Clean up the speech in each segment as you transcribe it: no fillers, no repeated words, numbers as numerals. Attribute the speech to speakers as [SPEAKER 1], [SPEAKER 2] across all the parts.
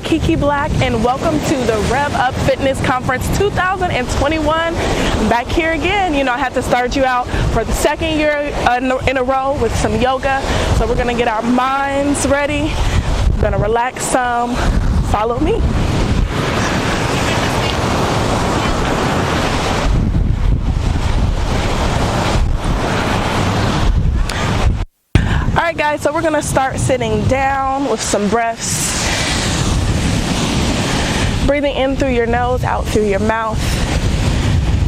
[SPEAKER 1] Kiki Black, and welcome to the RevUp Fitness Conference 2021. I'm back here again. You know, I had to start you out for the second year in a row with some yoga. So we're gonna get our minds ready. We're gonna relax some. Follow me. Alright guys, so we're going to start sitting down with some breaths. Breathing in through your nose, out through your mouth.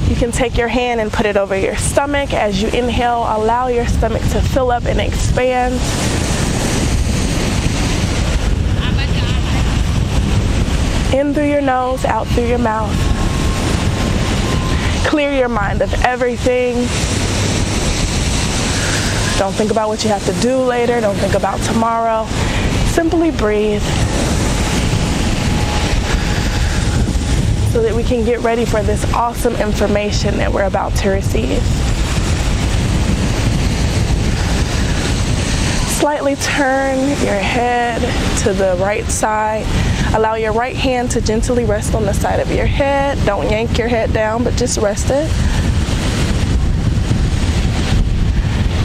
[SPEAKER 1] You can take your hand and put it over your stomach. As you inhale, allow your stomach to fill up and expand. In through your nose, out through your mouth. Clear your mind of everything. Don't think about what you have to do later. Don't think about tomorrow. Simply breathe so that we can get ready for this awesome information that we're about to receive. Slightly turn your head to the right side. Allow your right hand to gently rest on the side of your head. Don't yank your head down, but just rest it.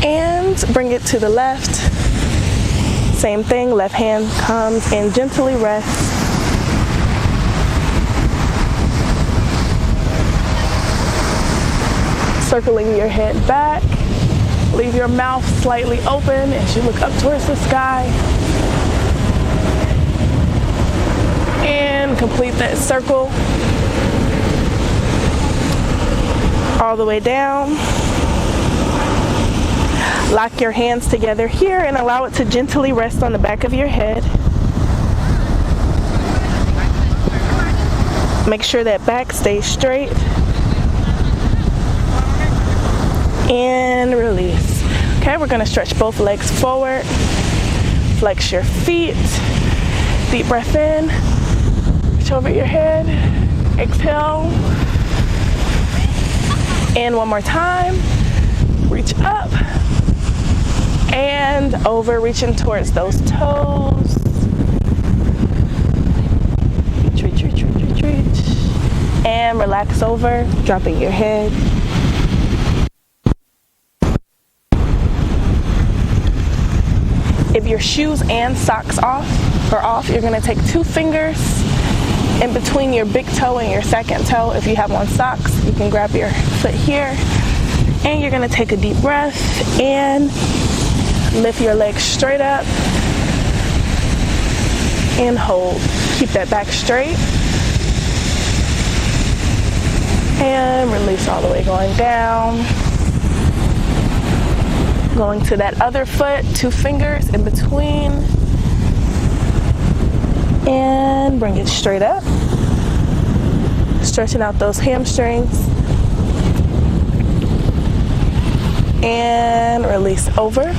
[SPEAKER 1] And bring it to the left. Same thing, left hand comes and gently rests. Circling your head back. Leave your mouth slightly open as you look up towards the sky. And complete that circle. All the way down. Lock your hands together here and allow it to gently rest on the back of your head. Make sure that back stays straight. And release. Okay, we're going to stretch both legs forward. Flex your feet. Deep breath in. Reach over your head. Exhale. And one more time. Reach up. And over, reaching towards those toes. Reach, reach, reach, reach, reach. And relax over, dropping your head. If your shoes and socks are off, you're gonna take 2 fingers in between your big toe and your second toe. If you have on socks, you can grab your foot here. And you're gonna take a deep breath and lift your legs straight up and hold. Keep that back straight. And release all the way going down. Going to that other foot, 2 fingers in between. And bring it straight up. Stretching out those hamstrings. And release over.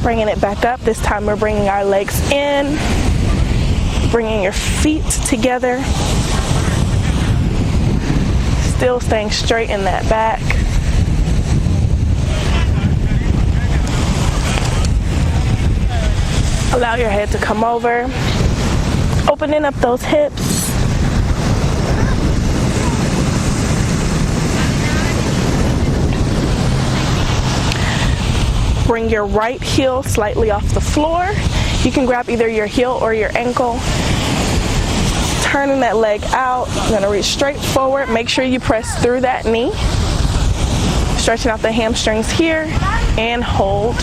[SPEAKER 1] Bringing it back up. This time we're bringing our legs in. Bringing your feet together. Still staying straight in that back. Allow your head to come over. Opening up those hips. Bring your right heel slightly off the floor. You can grab either your heel or your ankle. Turning that leg out. You're gonna reach straight forward. Make sure you press through that knee. Stretching out the hamstrings here and hold.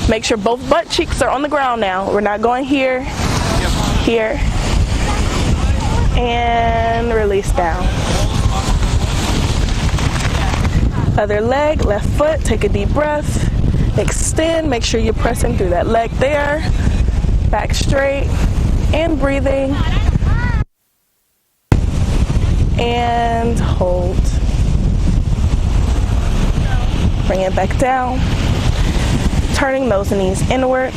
[SPEAKER 1] Make sure both butt cheeks are on the ground now. We're not going here, here, and release down. Other leg, left foot, take a deep breath. Extend, make sure you're pressing through that leg there. Back straight and breathing. And hold. Bring it back down. Turning those knees inward.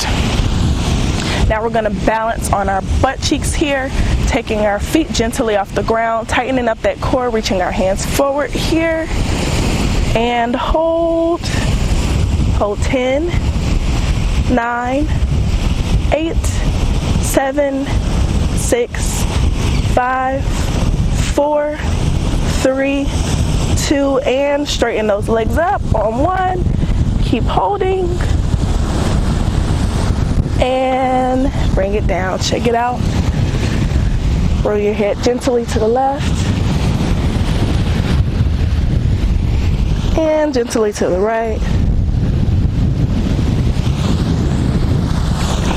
[SPEAKER 1] Now we're going to balance on our butt cheeks here, taking our feet gently off the ground, tightening up that core, reaching our hands forward here. And hold. Hold 10, 9, 8, 7, 6, 5, 4, 3, 2, and straighten those legs up on 1. Keep holding. And bring it down. Check it out. Roll your head gently to the left. And gently to the right.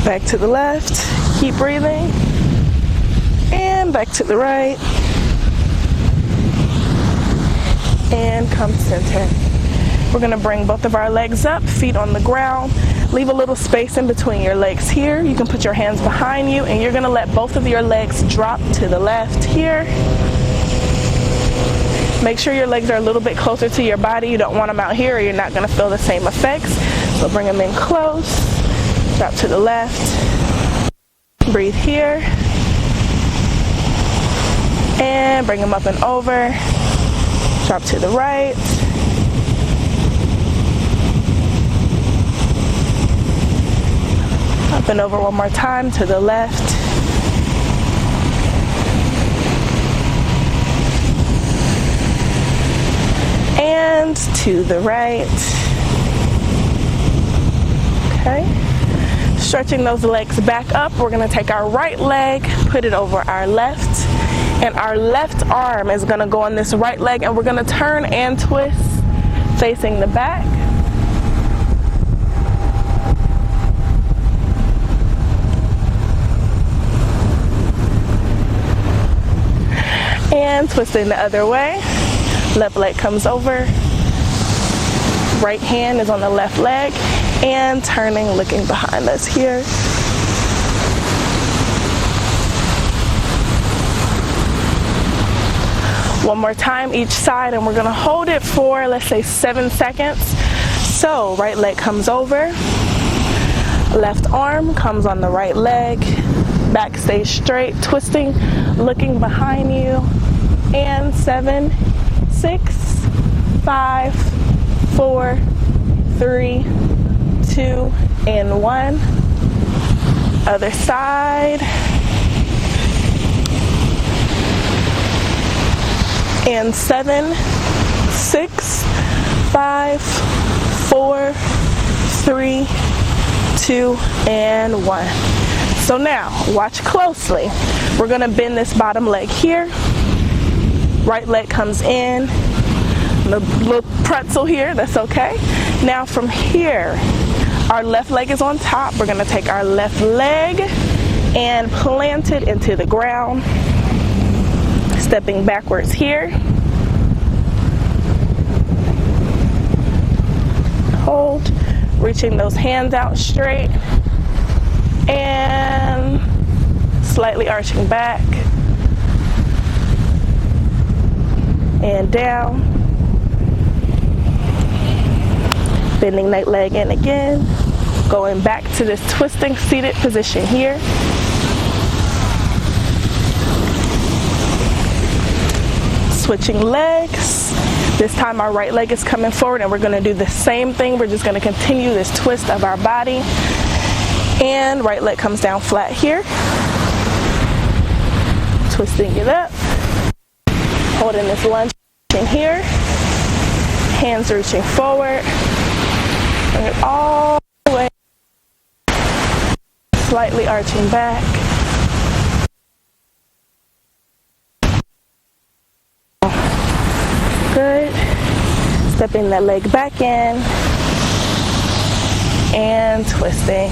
[SPEAKER 1] Back to the left. Keep breathing. And back to the right. And come center. We're going to bring both of our legs up, feet on the ground. Leave a little space in between your legs here. You can put your hands behind you, and you're going to let both of your legs drop to the left here. Make sure your legs are a little bit closer to your body. You don't want them out here or you're not going to feel the same effects. So bring them in close. Drop to the left. Breathe here. And bring them up and over. Drop to the right. Up and over one more time to the left. And to the right. Okay. Stretching those legs back up, we're going to take our right leg, put it over our left, and our left arm is going to go on this right leg, and we're going to turn and twist facing the back. And twisting the other way. Left leg comes over. Right hand is on the left leg. And turning, looking behind us here. One more time each side, and we're going to hold it for, let's say, 7 seconds. So, right leg comes over. Left arm comes on the right leg. Back stays straight, twisting, looking behind you. And 7, 6, 5, 4, 3, 2, and 1. Other side. And 7, 6, 5, 4, 3, 2, and 1. So now, watch closely. We're going to bend this bottom leg here. Right leg comes in. The little pretzel here, that's okay. Now from here, our left leg is on top. We're going to take our left leg and plant it into the ground. Stepping backwards here. Hold. Reaching those hands out straight. And slightly arching back. And down. Bending that leg in again. Going back to this twisting seated position here. Switching legs. This time our right leg is coming forward, and we're going to do the same thing. We're just going to continue this twist of our body. And right leg comes down flat here. Twisting it up. Holding this lunge in here. Hands reaching forward. Bring it all the way. Slightly arching back. Good. Stepping that leg back in. And twisting.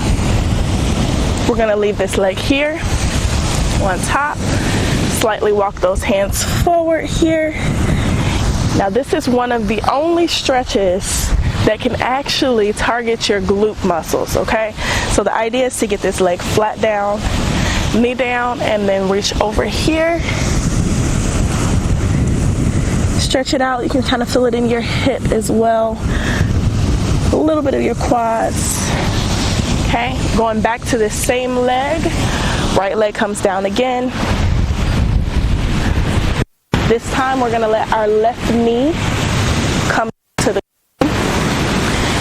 [SPEAKER 1] We're going to leave this leg here on top. Slightly walk those hands forward here. Now this is one of the only stretches that can actually target your glute muscles, okay? So the idea is to get this leg flat down, knee down, and then reach over here. Stretch it out. You can kind of feel it in your hip as well. A little bit of your quads. Okay, going back to this same leg. Right leg comes down again. This time we're going to let our left knee come to the ground.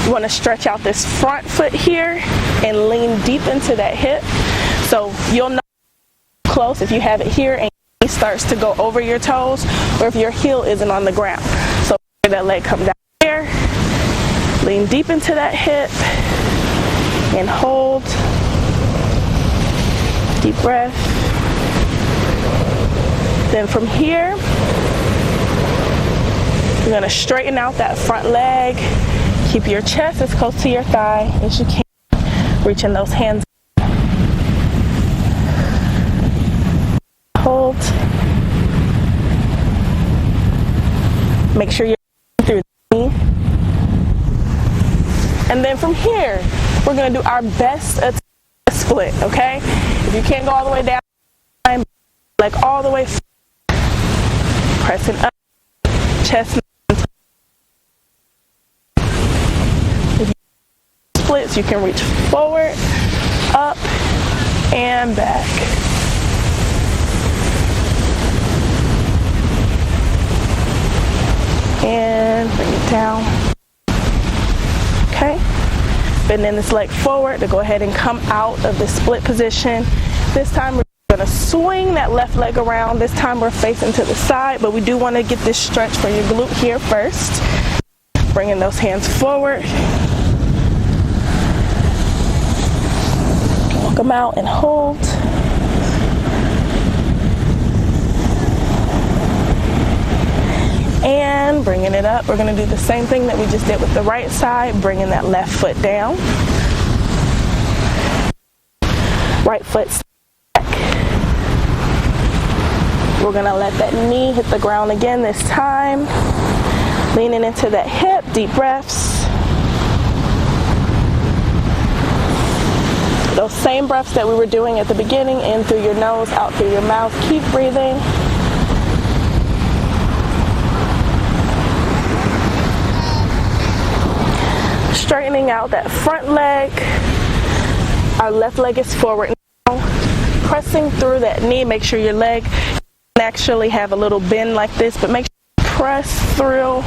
[SPEAKER 1] You want to stretch out this front foot here and lean deep into that hip. So you'll know close if you have it here and it starts to go over your toes, or if your heel isn't on the ground. So that leg come down here, lean deep into that hip and hold. Deep breath. Then from here, you're going to straighten out that front leg. Keep your chest as close to your thigh as you can. Reaching those hands. Hold. Make sure you're through the knee. And then from here, we're going to do our best attempt to split, okay? If you can't go all the way down, like all the way, pressing up, chest. If you splits, you can reach forward, up, and back. And bring it down. Okay. Bending this leg forward to go ahead and come out of the split position. This time we're going to swing that left leg around. This time we're facing to the side, but we do want to get this stretch for your glute here first. Bringing those hands forward. Walk them out and hold. And bringing it up, we're going to do the same thing that we just did with the right side, bringing that left foot down. Right foot back. We're going to let that knee hit the ground again this time. Leaning into that hip, deep breaths. Those same breaths that we were doing at the beginning, in through your nose, out through your mouth. Keep breathing. Straightening out that front leg. Our left leg is forward now. Pressing through that knee. Make sure your leg can actually have a little bend like this, but make sure you press through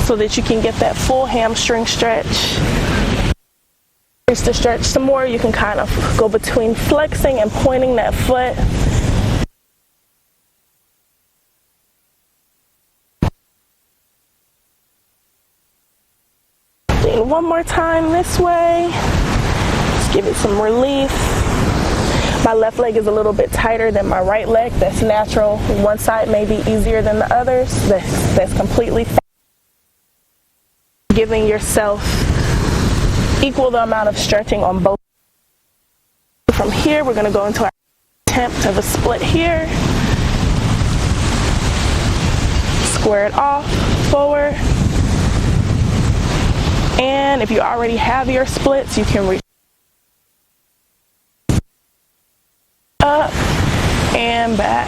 [SPEAKER 1] so that you can get that full hamstring stretch. Increase the stretch some more. You can kind of go between flexing and pointing that foot. One more time this way. Just give it some relief. My left leg is a little bit tighter than my right leg. That's natural. One side may be easier than the others. That's completely fine. Giving yourself equal the amount of stretching on both. From here, we're going to go into our attempt of a split here. Square it off, forward. And if you already have your splits, you can reach up and back.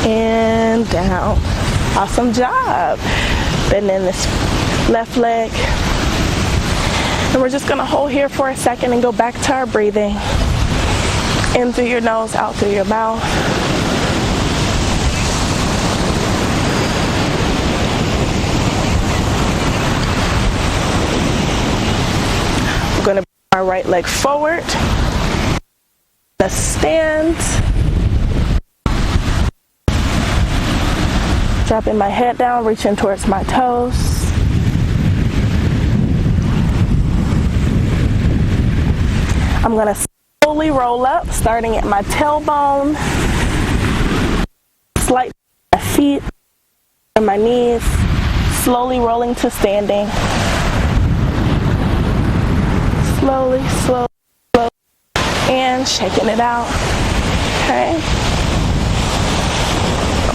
[SPEAKER 1] And down. Awesome job. Bending this left leg. And we're just going to hold here for a second and go back to our breathing. In through your nose, out through your mouth. We're going to bring our right leg forward. Let's stand. Dropping my head down, reaching towards my toes. I'm going to slowly roll up, starting at my tailbone, slightly my feet and my knees, slowly rolling to standing. Slowly, slowly, slowly, and shaking it out. Okay.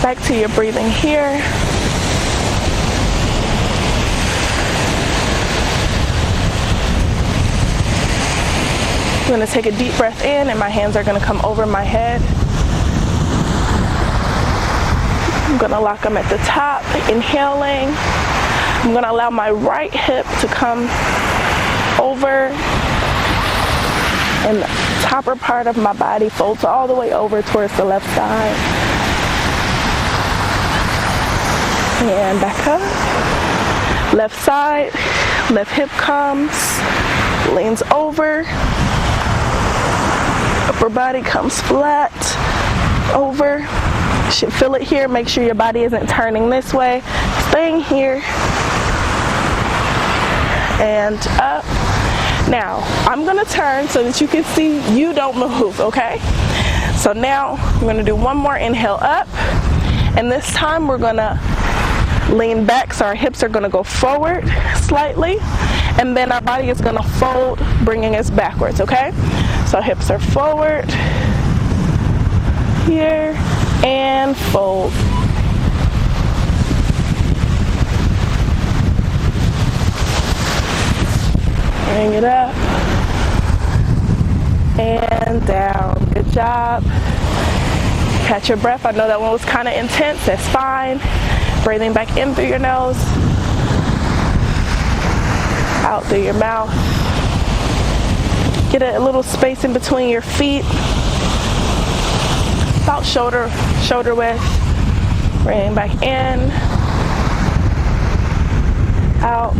[SPEAKER 1] Back to your breathing here. I'm going to take a deep breath in, and my hands are going to come over my head. I'm going to lock them at the top, inhaling. I'm going to allow my right hip to come over and the topper part of my body folds all the way over towards the left side. And back up. Left side, left hip comes, leans over. Upper body comes flat, over. You should feel it here. Make sure your body isn't turning this way. Staying here. And up. Now, I'm going to turn so that you can see you don't move, okay? So now, we're going to do one more inhale up. And this time, we're going to lean back so our hips are going to go forward slightly. And then our body is going to fold, bringing us backwards, okay? So hips are forward. Here. And fold. Bring it up. And down. Good job. Catch your breath. I know that one was kind of intense. That's fine. Breathing back in through your nose. Out through your mouth. Get a little space in between your feet. About shoulder width. Bring back in. Out.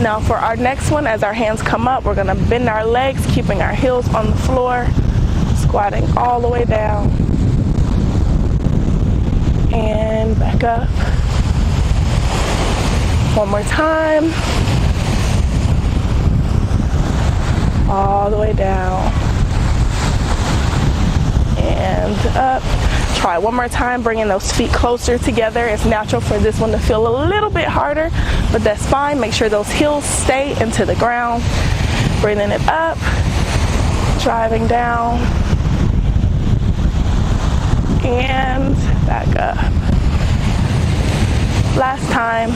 [SPEAKER 1] Now for our next one, as our hands come up, we're gonna bend our legs, keeping our heels on the floor, squatting all the way down. And back up. One more time. All the way down. And up. Try one more time, bringing those feet closer together. It's natural for this one to feel a little bit harder, but that's fine. Make sure those heels stay into the ground. Breathing it up, driving down, and back up. Last time.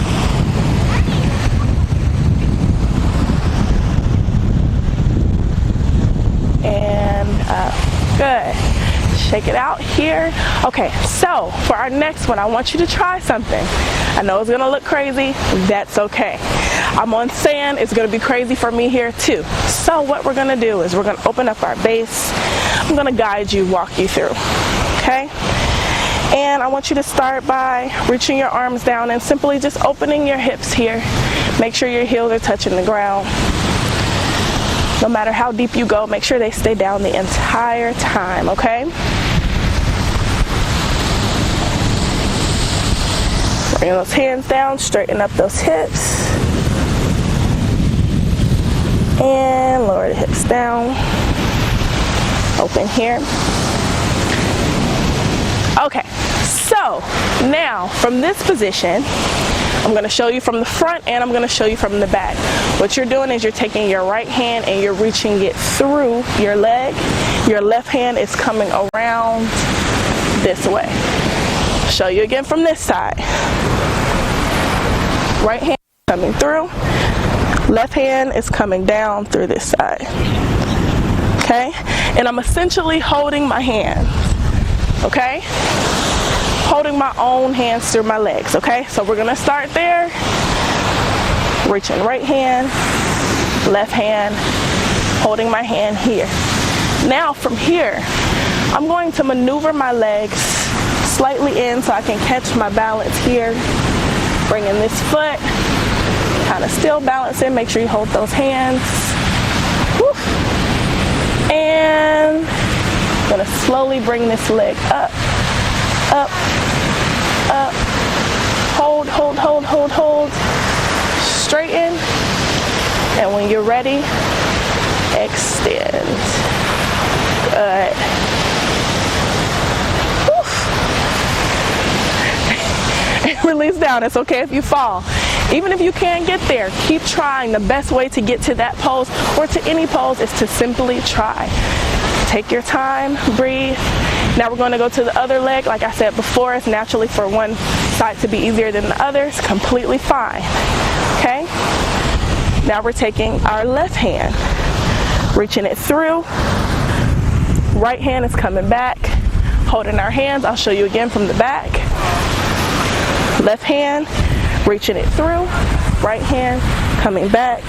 [SPEAKER 1] And up. Good. Shake it out here. Okay, so for our next one, I want you to try something. I know it's gonna look crazy. That's okay. I'm on sand. It's gonna be crazy for me here too. So what we're gonna do is we're gonna open up our base. I'm gonna guide you, walk you through. Okay? And I want you to start by reaching your arms down and simply just opening your hips here. Make sure your heels are touching the ground. No matter how deep you go, make sure they stay down the entire time, okay? Bring those hands down, straighten up those hips. And lower the hips down. Open here. Okay, so now from this position, I'm going to show you from the front and I'm going to show you from the back. What you're doing is you're taking your right hand and you're reaching it through your leg. Your left hand is coming around this way. Show you again from this side. Right hand coming through. Left hand is coming down through this side. Okay? And I'm essentially holding my hands. Okay? Holding my own hands through my legs, okay? So we're gonna start there. Reaching right hand, left hand, holding my hand here. Now from here, I'm going to maneuver my legs slightly in so I can catch my balance here. Bringing this foot, kind of still balancing. Make sure you hold those hands. Woo. And I'm gonna slowly bring this leg up. Up, up, hold, hold, hold, hold, hold, straighten, and when you're ready, extend. Good. And release down. It's okay if you fall. Even if you can't get there, keep trying. The best way to get to that pose or to any pose is to simply try. Take your time, breathe. Now we're going to go to the other leg. Like I said before, it's naturally for one side to be easier than the other. It's completely fine. Okay? Now we're taking our left hand, reaching it through. Right hand is coming back. Holding our hands. I'll show you again from the back. Left hand, reaching it through. Right hand coming back.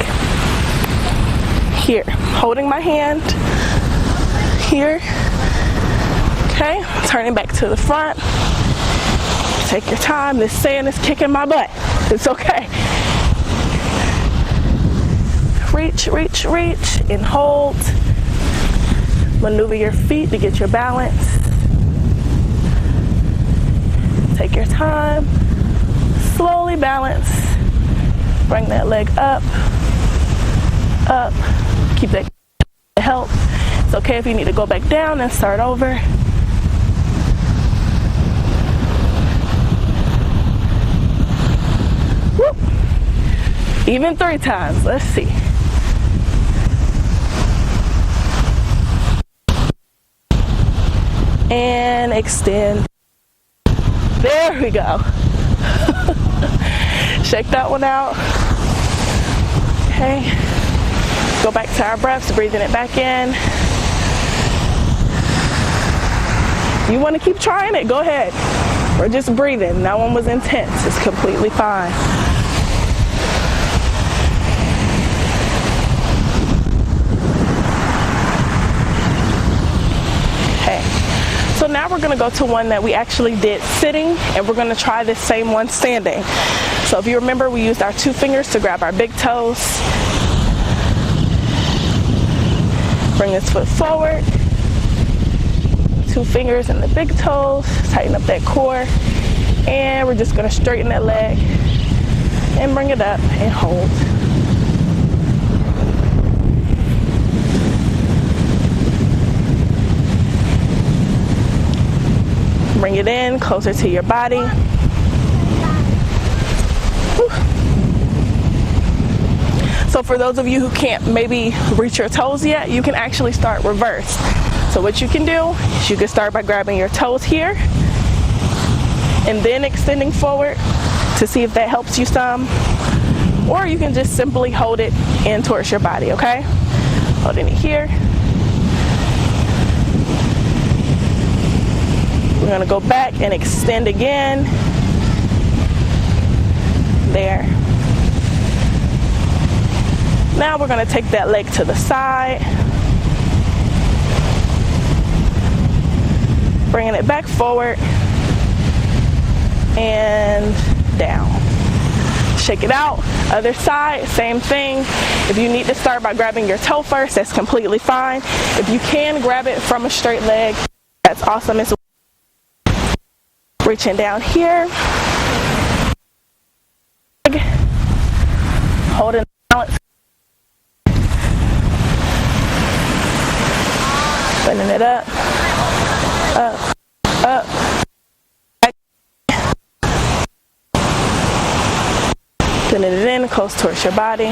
[SPEAKER 1] here, holding my hand here. Okay, turning back to the front. Take your time. This sand is kicking my butt. It's okay. Reach, reach, reach, and hold. Maneuver your feet to get your balance. Take your time. Slowly balance. Bring that leg up, up. Keep that help. It's okay if you need to go back down and start over. Whoop. Even 3 times. Let's see. And extend. There we go. Shake that one out. Okay. Go back to our breaths, breathing it back in. You want to keep trying it? Go ahead. Or just breathing. That one was intense. It's completely fine. Okay. So now we're going to go to one that we actually did sitting, and we're going to try this same one standing. So if you remember, we used our 2 fingers to grab our big toes. Bring this foot forward. 2 fingers in the big toes. Tighten up that core. And we're just going to straighten that leg and bring it up and hold. Bring it in closer to your body. Whew. So for those of you who can't maybe reach your toes yet, you can actually start reverse. So what you can do is you can start by grabbing your toes here and then extending forward to see if that helps you some. Or you can just simply hold it in towards your body, okay? Holding it here. We're going to go back and extend again. There. Now we're going to take that leg to the side. Bringing it back forward. And down. Shake it out. Other side, same thing. If you need to start by grabbing your toe first, that's completely fine. If you can grab it from a straight leg, that's awesome as well. Reaching down here. Holding balance. Bending it up. Up. Up. Bending it in close towards your body.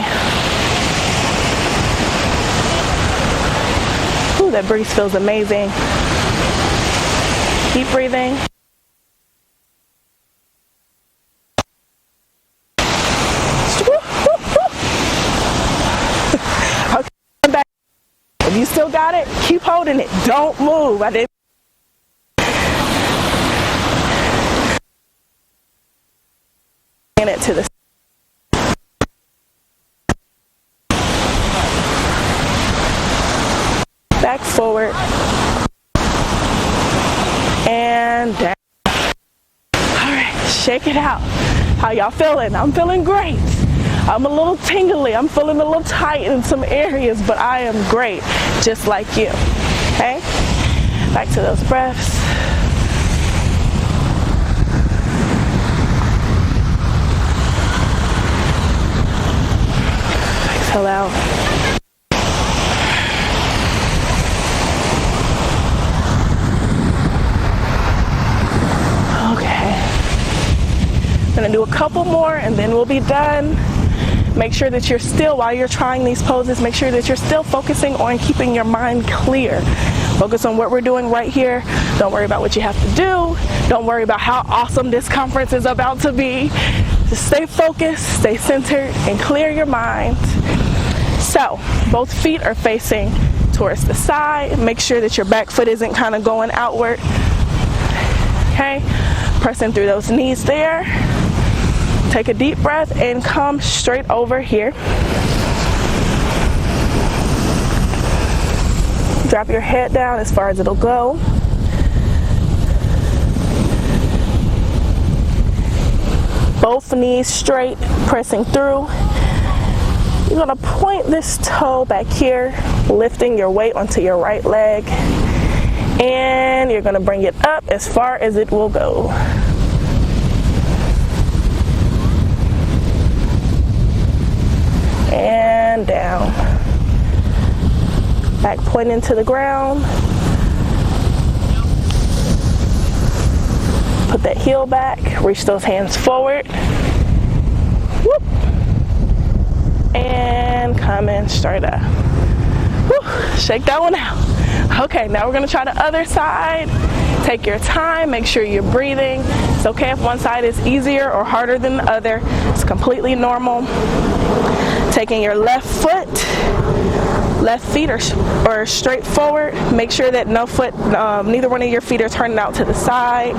[SPEAKER 1] Ooh, that breeze feels amazing. Keep breathing. If you still got it, keep holding it. Don't move. I didn't. Bring it to the back forward and down. All right, shake it out. How y'all feeling? I'm feeling great. I'm a little tingly. I'm feeling a little tight in some areas, but I am great, just like you. Okay? Back to those breaths. Exhale out. Okay. I'm gonna do a couple more and then we'll be done. Make sure that you're still, while you're trying these poses, make sure that you're still focusing on keeping your mind clear. Focus on what we're doing right here. Don't worry about what you have to do. Don't worry about how awesome this conference is about to be. Just stay focused, stay centered, and clear your mind. So, both feet are facing towards the side. Make sure that your back foot isn't kind of going outward. Okay? Pressing through those knees there. Take a deep breath and come straight over here. Drop your head down as far as it'll go. Both knees straight, pressing through. You're gonna point this toe back here, lifting your weight onto your right leg. And you're gonna bring it up as far as it will go. And down. Back pointing to the ground. Put that heel back, reach those hands forward. Whoop. And come in straight up. Whew. Shake that one out. Okay, now we're gonna try the other side. Take your time, make sure you're breathing. It's okay if one side is easier or harder than the other. It's completely normal. Taking your left foot, left feet are straight forward. Make sure that neither one of your feet are turning out to the side.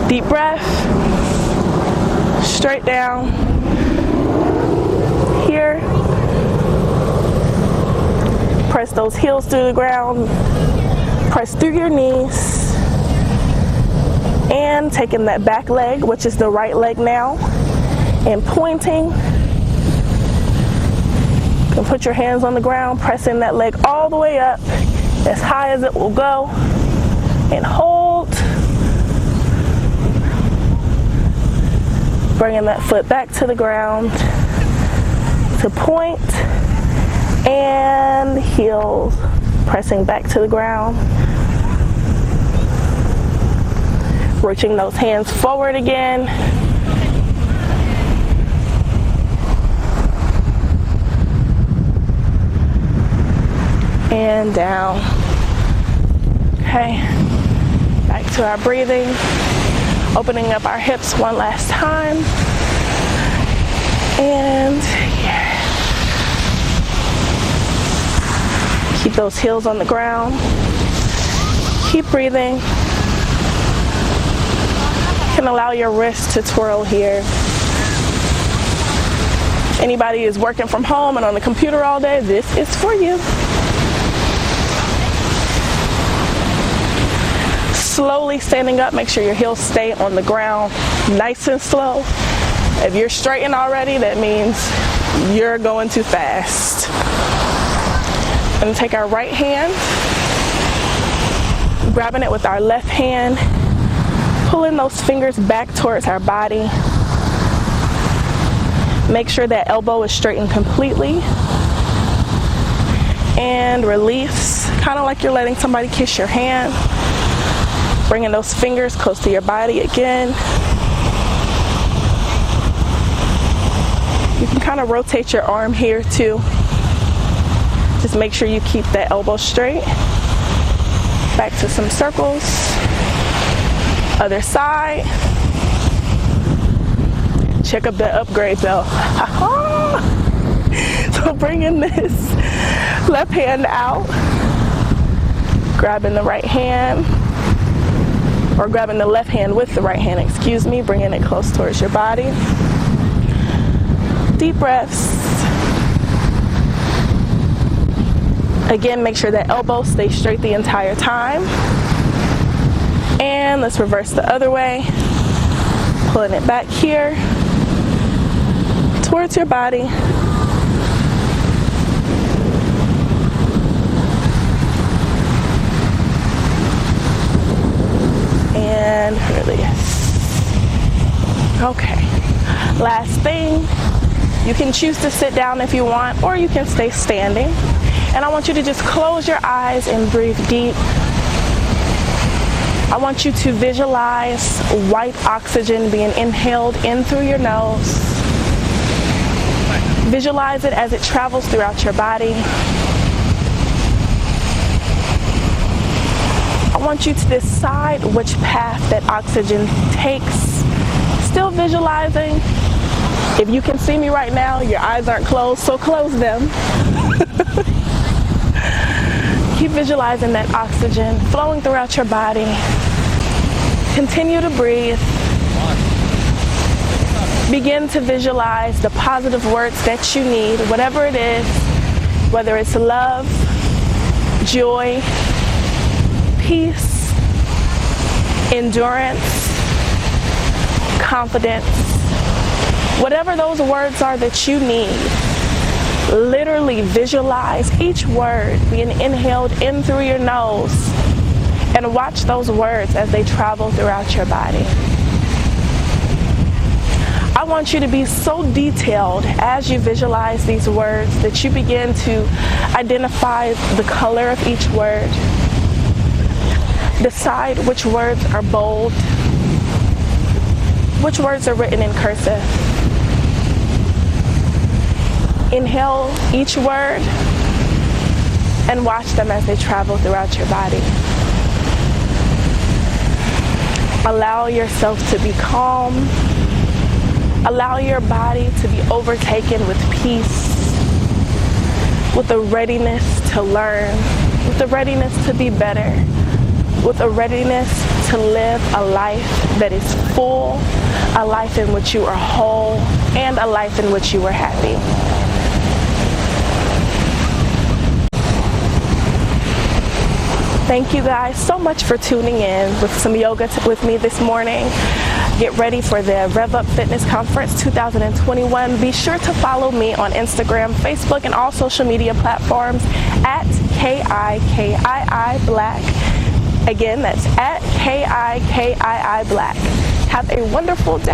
[SPEAKER 1] Deep breath, straight down. Here. Press those heels through the ground. Press through your knees. And taking that back leg, which is the right leg now, and pointing. You can put your hands on the ground, pressing that leg all the way up, as high as it will go, and hold. Bringing that foot back to the ground to point, and heels pressing back to the ground. Reaching those hands forward again. And down. Okay, back to our breathing. Opening up our hips one last time. And here. Keep those heels on the ground. Keep breathing. You can allow your wrists to twirl here. Anybody who's working from home and on the computer all day, this is for you. Slowly standing up, make sure your heels stay on the ground nice and slow. If you're straightened already, that means you're going too fast. We're going to take our right hand, grabbing it with our left hand, pulling those fingers back towards our body. Make sure that elbow is straightened completely. And release, kind of like you're letting somebody kiss your hand. Bringing those fingers close to your body again. You can kind of rotate your arm here too. Just make sure you keep that elbow straight. Back to some circles. Other side. Check up the upgrade though. So bringing this left hand out. Grabbing the right hand. Or grabbing the left hand with the right hand, excuse me, bringing it close towards your body. Deep breaths. Again, make sure that elbow stays straight the entire time. And let's reverse the other way. Pulling it back here towards your body. And release. Okay. Last thing, you can choose to sit down if you want, or you can stay standing. And I want you to just close your eyes and breathe deep. I want you to visualize white oxygen being inhaled in through your nose. Visualize it as it travels throughout your body. I want you to decide which path that oxygen takes. Still visualizing. If you can see me right now, your eyes aren't closed, so close them. Keep visualizing that oxygen flowing throughout your body. Continue to breathe. Begin to visualize the positive words that you need, whatever it is, whether it's love, joy, peace, endurance, confidence. Whatever those words are that you need, literally visualize each word being inhaled in through your nose and watch those words as they travel throughout your body. I want you to be so detailed as you visualize these words that you begin to identify the color of each word. Decide which words are bold, which words are written in cursive. Inhale each word and watch them as they travel throughout your body. Allow yourself to be calm. Allow your body to be overtaken with peace, with a readiness to learn, with a readiness to be better, with a readiness to live a life that is full, a life in which you are whole, and a life in which you are happy. Thank you guys so much for tuning in with some yoga with me this morning. Get ready for the RevUp Fitness Conference 2021. Be sure to follow me on Instagram, Facebook, and all social media platforms at KIKI Black. Again, that's at KIKI Black. Have a wonderful day.